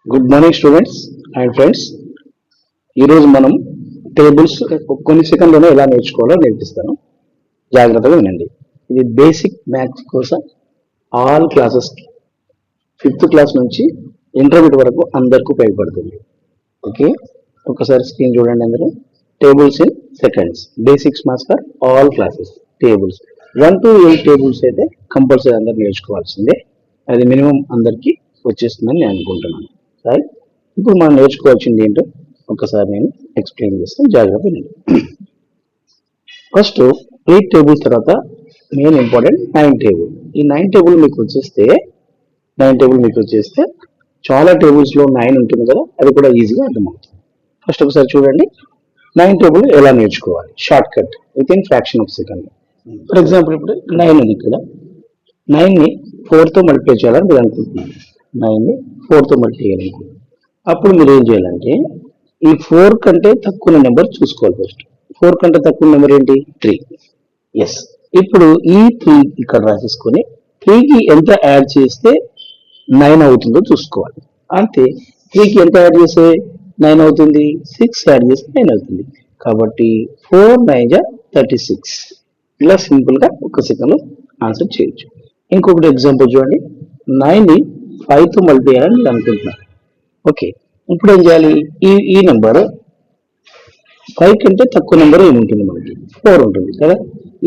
Good morning students and friends. ఈరోజు మనం tables కొన్ని సెకండ్లోనే ఎలా నేర్చుకోవాలో నేర్పిస్తాను. జాగ్రత్తగా వినండి. ఇది బేసిక్ మ్యాథ్స్ కోసం ఆల్ క్లాసెస్, 5th క్లాస్ నుంచి ఇంటర్మీడియట్ వరకు అందరికీ ఉపయోగపడుతుంది. ఓకే, ఒకసారి స్క్రీన్ చూడండి. అందరూ tables in seconds, basics maths for all classes. Tables 1 to 8 tables అయితే కంపల్సరీ అందరు నేర్చుకోవాల్సిందే. అది మినిమం అందరికీ వచ్చేస్తుందని నేను అనుకుంటున్నాను. రైట్, ఇప్పుడు మనం నేర్చుకోవాల్సింది ఏంటో ఒకసారి నేను ఎక్స్ప్లెయిన్ చేస్తాను. జాగ్రత్త వినండి. ఫస్ట్ 8 టేబుల్స్ తర్వాత మెయిన్ ఇంపార్టెంట్ 9 టేబుల్. ఈ 9 టేబుల్ మీకు వచ్చేస్తే చాలా టేబుల్స్ లో 9 ఉంటుంది కదా, అది కూడా ఈజీగా అర్థమవుతుంది. ఫస్ట్ ఒకసారి చూడండి 9 టేబుల్ ఎలా నేర్చుకోవాలి. Short cut with in fraction of second. For example ఇప్పుడు 9 ఉంది ఇక్కడ. 9ని 4తో మల్టిప్లై చేయాలని మీరు అనుకుంటున్నారు. 9ని 4తో మల్టిప్లై చేయాలనుకుంటున్నారు. అప్పుడు మీరు ఏం చేయాలంటే ఈ 4 కంటే తక్కువ నెంబర్ చూసుకోవాలి. ఫస్ట్ 4 కంటే తక్కువ నెంబర్ ఏంటి? 3. ఎస్, ఇప్పుడు ఈ 3 ఇక్కడ రాసేసుకొని 3కి ఎంత యాడ్ చేస్తే 9 అవుతుందో చూసుకోవాలి. అంతే, 3కి ఎంత యాడ్ చేస్తే 9 అవుతుంది? 6 యాడ్ చేస్తే 9 అవుతుంది. కాబట్టి 4 9 36. ఇలా సింపుల్ గా ఒక సెకండ్ ఆన్సర్ చేయొచ్చు. ఇంకొకటి ఎగ్జాంపుల్ చూడండి. 9ని 5తో మల్టిప్లై చేయాలని మీరు అనుకుంటున్నారు. ఓకే, ఇప్పుడు ఏం చేయాలి? ఈ నెంబర్ 5 కంటే తక్కువ నెంబర్ ఏముంటుంది? మనకి 4 ఉంటుంది కదా.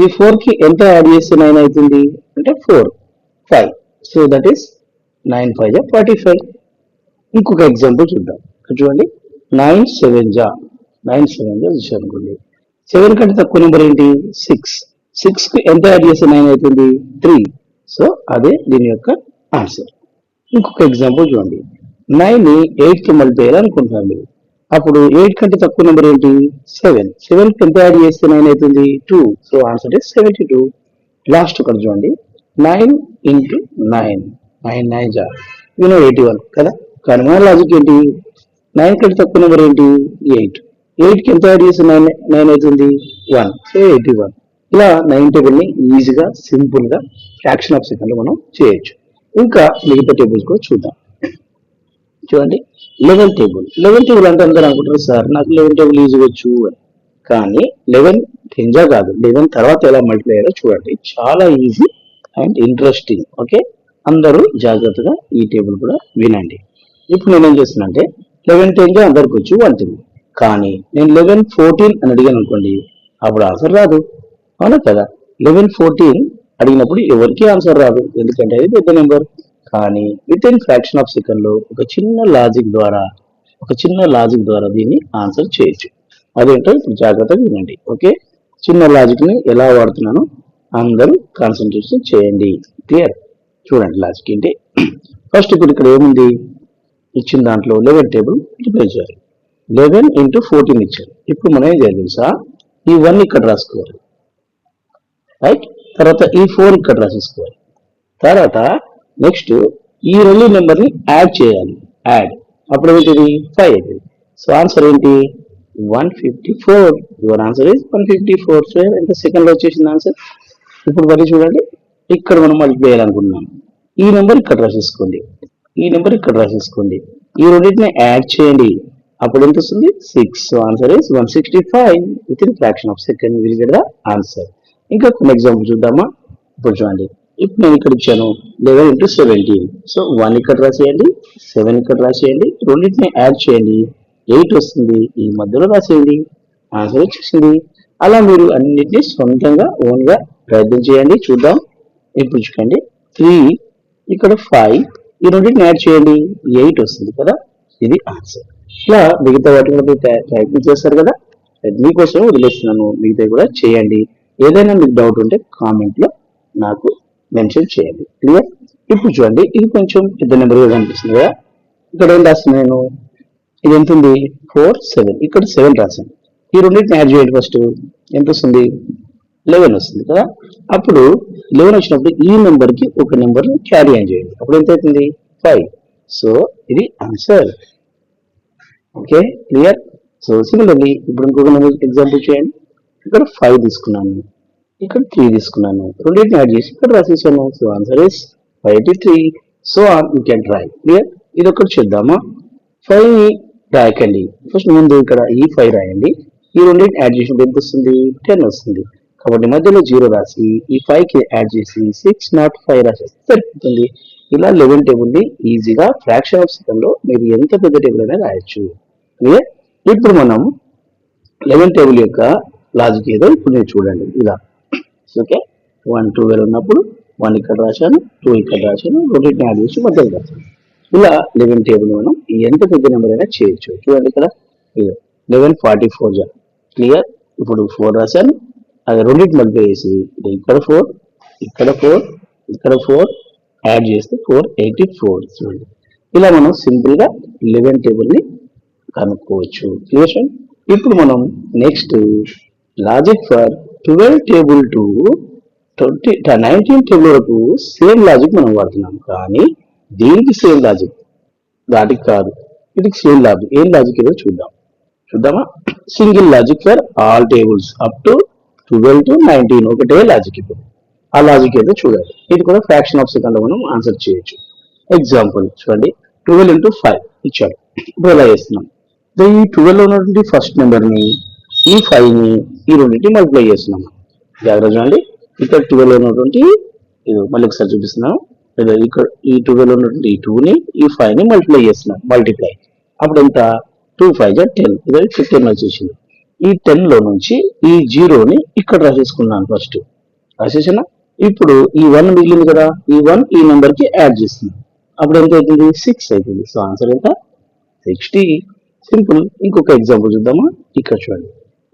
ఈ 4కి ఎంత యాడ్ చేస్తే 9 అవుతుంది అంటే 4 5. So that is 9 5 45. ఇంకొక ఎగ్జాంపుల్ చూద్దాం. చూడండి 9 7 అనుకోండి. 7 కంటే తక్కువ నెంబర్ ఏంటి? 6. 6కి ఎంత యాడ్ చేస్తే 9 అవుతుంది? 3. సో అదే దీని యొక్క ఆన్సర్. ఇంకొక ఎగ్జాంపుల్ చూడండి. 9ని 8కి మల్టిప్లై చేయాలనుకుంటున్నారు మీరు. అప్పుడు 8 కంటే తక్కువ నెంబర్ ఏంటి? 7. 7కి ఎంత యాడ్ చేస్తే 9 అవుతుంది? 2. So answer is 72. లాస్ట్ ఒకటి చూడండి. 9 into 9. 9 9 81 కదా. కానీ మన లాజిక్ ఏంటి? 9 కంటే తక్కువ నెంబర్ ఏంటి? 8. 8కి ఎంత యాడ్ చేస్తే 9 అవుతుంది? 1. సో 81. ఇలా 9 టేబుల్ని ఈజీగా సింపుల్ గా ఫ్రాక్షన్ ఆఫ్ సెకండ్ లో మనం చేయొచ్చు. ఇంకా మిగతా టేబుల్స్ కూడా చూద్దాం. చూడండి 11 టేబుల్. 11 టేబుల్ అంటే అందరూ అనుకుంటారు, సార్ నాకు 11 టేబుల్ ఈజీగా వచ్చు అని. కానీ 11 10 కాదు, 11 తర్వాత ఎలా మల్టిప్లై అయ్యారో చూడండి. చాలా ఈజీ అండ్ ఇంట్రెస్టింగ్. ఓకే, అందరూ జాగ్రత్తగా ఈ టేబుల్ కూడా వినండి. ఇప్పుడు నేనేం చేస్తున్నా అంటే 11 10 అందరికి వచ్చు 110. కానీ నేను 11 14 అని అడిగాను అనుకోండి, అప్పుడు ఆన్సర్ రాదు. అవునా కదా. 11 14 అడిగినప్పుడు ఎవరికి ఆన్సర్ రాదు, ఎందుకంటే అది పెద్ద నెంబర్. కానీ with in fraction of second లో ఒక చిన్న లాజిక్ ద్వారా దీన్ని ఆన్సర్ చేయొచ్చు. అదేంటో ఇప్పుడు జాగ్రత్తగా వినండి. ఓకే, చిన్న లాజిక్ ని ఎలా వాడుతున్నానో అందరూ కాన్సన్ట్రేషన్ చేయండి. క్లియర్? చూడండి లాజిక్ ఏంటి. ఫస్ట్ ఇప్పుడు ఇక్కడ ఏముంది? ఇచ్చిన దాంట్లో 11 టేబుల్ ప్రిపేర్ చేయాలి. 11 into 14 ఇచ్చారు. ఇప్పుడు మనం ఏం చేయాలి తెలుసా? ఈ 1 ఇక్కడ రాసుకోవాలి. రైట్, తర్వాత ఈ 4 ఇక్కడ రాసేసుకోవాలి. తర్వాత నెక్స్ట్ ఈ రెండు నెంబర్ని యాడ్ చేయాలి. అప్పుడు ఏంటిది? 5 అవుతుంది. సో ఆన్సర్ ఏంటి? 154. Your answer is 154. సో ఎంత సెకండ్ లో వచ్చేసింది ఆన్సర్. ఇప్పుడు మరి చూడండి, ఇక్కడ మనం మల్టిప్లై చేయాలనుకుంటున్నాం. ఈ నెంబర్ ఇక్కడ రాసేసుకోండి, ఈ రెండింటిని యాడ్ చేయండి. అప్పుడు ఎంత వస్తుంది? 6. So answer is 165. With in fraction of second will get the answer. ఇంకా కొన్ని ఎగ్జాంపుల్ చూద్దామా? ఇప్పుడు చూడండి, ఇప్పుడు నేను ఇక్కడ ఇచ్చాను 11 into 17. సో 1 ఇక్కడ రాసేయండి, 7 ఇక్కడ రాసేయండి, రెండింటిని యాడ్ చేయండి, 8 వస్తుంది. ఈ మధ్యలో రాసేయండి, ఆన్సర్ వచ్చేసింది. అలా మీరు అన్నిటినీ సొంతంగా ఓన్ గా ప్రయత్నం చేయండి. చూద్దాం. ఇప్పుడు చూడండి 3 ఇక్కడ 5, ఈ రెండింటిని యాడ్ చేయండి, 8 వస్తుంది కదా. ఇది ఆన్సర్. ఇలా మిగతా వాటిని కూడా ప్రయత్నం చేస్తారు కదా, మీకోసం వదిలేస్తున్నాను. మిగతా కూడా చేయండి. ఏదైనా మీకు డౌట్ ఉంటే కామెంట్ లో నాకు మెన్షన్ చేయండి. క్లియర్? ఇప్పుడు చూడండి, ఇది కొంచెం పెద్ద నెంబర్ గా కనిపిస్తుంది కదా. ఇక్కడ ఏం రాస్తున్నాను నేను? ఇది ఎంత ఉంది? 4 7. ఇక్కడ 7 రాశాను. ఈ రెండింటిని యాడ్ చేయండి. ఫస్ట్ ఎంత వస్తుంది? 11 వస్తుంది కదా. అప్పుడు 11 వచ్చినప్పుడు ఈ నెంబర్ కి ఒక నెంబర్ క్యారీ ఆన్ చేయండి. అప్పుడు ఎంత అవుతుంది? 5. సో ఇది answer. Okay, clear? So similarly ఇప్పుడు ఇంకొక నెంబర్ ఎగ్జాంపుల్ చేయండి. ఇక్కడ 5 తీసుకున్నాను, ఇక్కడ 3 తీసుకున్నాను, రెండింటిని యాడ్ చేసి ఇక్కడ రాసేసాను. So answer is 83. So you can try. Clear? ఇది ఒకటి చూద్దామా? 5 ని రాయకండి. ఫస్ట్ ముందు ఇక్కడ ఈ 5 రాయండి. ఈ రెండింటిని యాడ్ చేసినప్పుడు ఎంత వస్తుంది? 10 వస్తుంది. కాబట్టి మధ్యలో 0 రాసి ఈ 5 కి యాడ్ చేసి 6 నాట్ 5 రాసేస్తే సరిపోతుంది. ఇలా 11 టేబుల్ని ఈజీగా ఫ్రాక్షన్ ఆఫ్ సెకండ్ లో మీరు ఎంత పెద్ద టేబుల్ అయినా రాయొచ్చు. క్లియర్? ఇప్పుడు మనం 11 టేబుల్ యొక్క లాజిక్ ఏదో ఇప్పుడు మీరు చూడండి. ఇలా ఓకే, 1 12 ఉన్నప్పుడు 1 ఇక్కడ రాశాను, 2 ఇక్కడ రాశాను, రెండింటిని యాడ్ చేసి మధ్యలో రాశాను. ఇలా 11 టేబుల్ మనం ఎంత పెద్ద నెంబర్ అయినా చేయొచ్చు. చూడండి ఇక్కడ 1144 క్లియర్. ఇప్పుడు 4 రాశాను, అది రెండింటి మల్టిప్లై చేసి ఇక్కడ 4 ఇక్కడ 4 ఇక్కడ 4 యాడ్ చేస్తే 484. చూడండి, ఇలా మనం సింపుల్ గా 11 టేబుల్ ని కనుక్కోవచ్చు. క్లియర్? ఇప్పుడు మనం next logic for 12 table to 19 table వరకు సేమ్ లాజిక్ మనం వాడుతున్నాం, కానీ దీనికి సేమ్ లాజిక్ వాటికి కాదు, ఇది సేమ్ లాజిక్. ఏం లాజిక్ ఏదో చూద్దామా? Single logic for all tables up to 12 to 19 ఒకటే లాజిక్. ఇప్పుడు ఆ లాజిక్ ఏదో చూడాలి. ఇది కూడా ఫ్రాక్షన్ ఆఫ్ సెకండ్ లో మనం ఆన్సర్ చేయొచ్చు. ఎగ్జాంపుల్ చూడండి, 12 into 5 ఇచ్చాడు. ఇప్పుడు ఎలా చేస్తున్నాం? ఈ 12 లో ఉన్నటువంటి ఫస్ట్ నెంబర్ ని ఈ 5 ని ఈ రెండింటి మల్టిప్లై చేస్తున్నాం. జాగ్రత్త చూడండి, ఇక్కడ 12 లో ఉన్నటువంటి ఇది మళ్ళీ ఒకసారి చూపిస్తున్నాను. ఇక్కడ ఈ 12 లో ఉన్నటువంటి ఈ 2 ని ఈ 5 ని మల్టిప్లై చేస్తున్నాం. మల్టిప్లై అప్పుడు ఎంత? 2 5 10, ఇది 15 వచ్చేసింది. ఈ 10 లో నుంచి ఈ 0 ని ఇక్కడ రాసేసుకున్నాను. ఫస్ట్ రాసేసిన ఇప్పుడు ఈ 1 మిగిలింది కదా, ఈ 1 ఈ నెంబర్ కి యాడ్ చేస్తున్నాం. అప్పుడు ఎంత అవుతుంది? 6 అవుతుంది. సో ఆన్సర్ ఎంత? 60. సింపుల్. ఇంకొక ఎగ్జాంపుల్ చూద్దామా? ఇక్కడ చూడండి,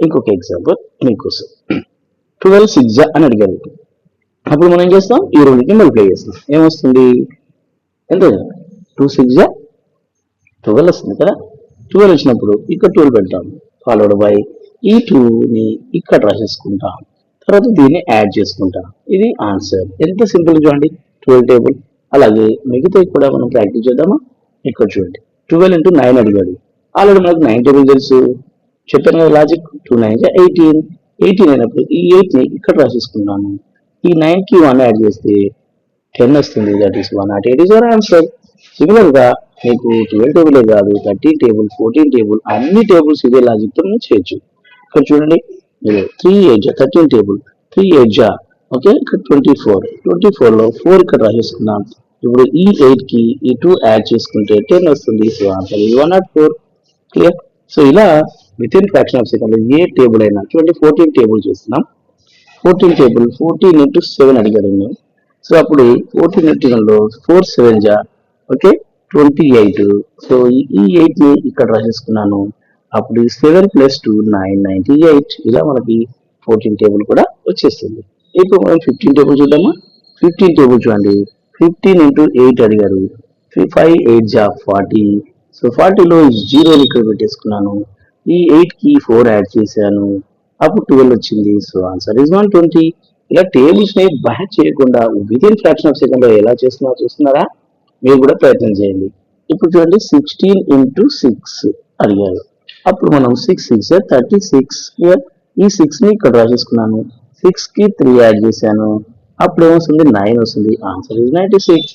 ఇంకొక ఎగ్జాంపుల్ మీకోసం. 12 6 అని అడిగారు. అప్పుడు మనం ఏం చేస్తాం? ఈ రెండింటిని మల్టిప్లై చేస్తాం. ఏమొస్తుంది? ఎంత? 2 6 12 వస్తుంది కదా. 12 వచ్చినప్పుడు ఇక్కడ 12 పెడతాం, ఫాలోడ్ బై ఈ 2 ని ఇక్కడ రాసేసుకుంటాం, తర్వాత దీన్ని యాడ్ చేసుకుంటాం. ఇది ఆన్సర్. ఎంత సింపుల్ చూడండి 12 టేబుల్. అలాగే మిగతా కూడా మనం ప్రాక్టీస్ చేద్దామా? ఇక్కడ చూడండి, 12 into 9 అడిగాడు. ఆల్రెడీ మనకు 9 టేబుల్ తెలుసు, చెప్పాను కదా లాజిక్. 2 9 18. 18 అయినప్పుడు ఈ 8 ని ఇక్కడ రాసేసుకున్నాను. ఈ 9 కి 1 యాడ్ చేస్తే 10 వస్తుంది. That is 108 is our answer. Similar గా మీకు 12 టేబులే కాదు, 13 టేబుల్, 14 టేబుల్, అన్ని టేబుల్స్ ఇదే లాజిక్ తో మనం చేయొచ్చు. ఇక్కడ చూడండి, 3 8 13 టేబుల్, 3 8 ఓకే, ఇక్కడ 24 లో 4 ఇక్కడ రాసేసుకున్నాం. ఇప్పుడు ఈ 8 కి ఈ 2 యాడ్ చేసుకుంటే 10 వస్తుంది. So answer 104. క్లియర్? సో ఇలా with in fraction of second A table అయినా చూడండి. 14 టేబుల్ చేస్తున్నాం. 14 టేబుల్ 14 into 7 అడిగాడు. సో అప్పుడు 14 into 7 లో 4 7 ఓకే 28. సో ఈ 8 ని ఇక్కడ రాసేసుకున్నాను. అప్పుడు 7 + 2 9 98. ఇలా మనకి 14 టేబుల్ కూడా వచ్చేస్తుంది. ఇప్పుడు మనం 15 టేబుల్ చూద్దామా? 15 టేబుల్ చూడండి, 15 into 8 అడిగారు. 5 8 40. సో 40 లో 0 ఇక్కడ పెట్టేసుకున్నాను. ఈ 8 కి 4 యాడ్ చేశాను. అప్పుడు 12 వచ్చింది. So answer is 120. ఇలా టేబుల్స్ ని బ్యాక్ చేయకుండా with in fraction of second లో ఎలా చేస్తున్నారో చూస్తున్నారా? మీరు కూడా ప్రయత్నం చేయండి. ఇప్పుడు చూడండి, 16 into 6 అడిగారు. అప్పుడు మనం 6 6 36. ఈ 6 ని ఇక్కడ రాసేసుకున్నాను. 6 కి 3 యాడ్ చేశాను. అప్పుడు ఏమొస్తుంది? 9 వస్తుంది. Answer is 96.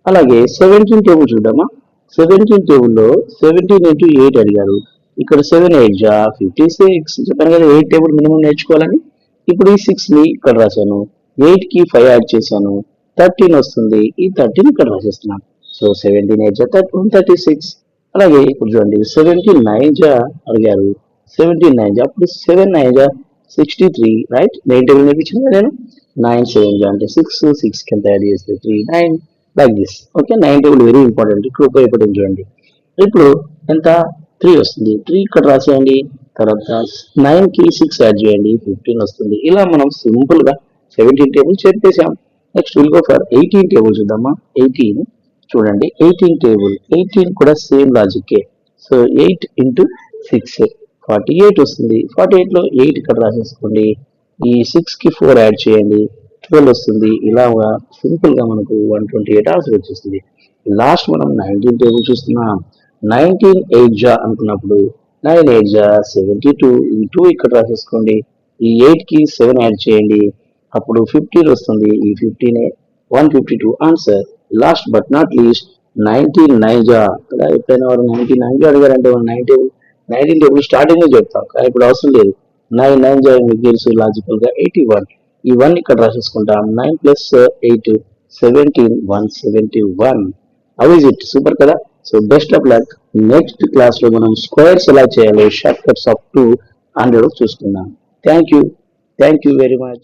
అలాగే 17 టేబుల్ చూద్దామా? 17 టేబుల్లో 17 into 8 అడిగారు. ఇక్కడ 7 8 56. చెప్పాను కదా 8 టేబుల్ మినిమం నేర్చుకోవాలని. ఇప్పుడు ఈ 6 ని ఇక్కడ రాశాను. 8 కి 5 యాడ్ చేశాను. 13 వస్తుంది. ఈ 13 ఇక్కడ రాసేస్తున్నాను. సో 17 8 36. అలాగే ఇప్పుడు చూడండి, 79 అడిగారు. 79 అప్పుడు 7 9 63. రైట్? 9 టేబుల్ నేర్పించిన నేను. 9 7 అంటే 6. 6 కింద యాడ్ చేస్తే 3 9 like this. Okay, 9 table very important, ఇక్కడ ఉపయోగపడింది చూడండి. ఇప్పుడు ఎంత? 3 వస్తుంది. 3 ఇక్కడ రాసేయండి. తర్వాత 9 కి 6 యాడ్ చేయండి, 15 వస్తుంది. ఇలా మనం సింపుల్ గా 17 టేబుల్ చెప్పేసాం. Next will go for 18 table చూద్దామా? 18 చూడండి, 18 టేబుల్ 18 కూడా సేమ్ లాజిక్. సో 8 into 6 48 వస్తుంది. 48 లో 8 ఇక్కడ రాసేసుకోండి. ఈ 6 కి 4 యాడ్ చేయండి, 12 వస్తుంది. ఇలా సింపుల్ గా మనకు 128 ఆన్సర్ వచ్చేస్తుంది. లాస్ట్ మనం 19 టేబుల్ చూస్తున్నాం. 19 8 అనుకున్నప్పుడు 9 8 72. ఈ 2 ఇక్కడ రాసేసుకోండి. ఈ 8 కి 7 యాడ్ చేయండి, అప్పుడు 15 వస్తుంది. ఈ 15 152 answer. Last but not least 99 జా కదా, ఎప్పుడైనా వాడు 99 జా అడిగారంటే మనం 19 టేబుల్ స్టార్టింగ్ చెప్తాం, కానీ ఇప్పుడు అవసరం లేదు. 9 జా మీకు తెలుసు లాజికల్ గా 81. ఈ 1 ఇక్కడ రాసేసుకుంటాం. 9 plus 8 17, 171. How is it? Super కదా. So best of luck. Next class లో మనం స్క్వేర్స్ ఎలా చేయాలో, షార్ట్ కట్స్ ఆఫ్ 200 చూసుకుందాం. Thank you very much.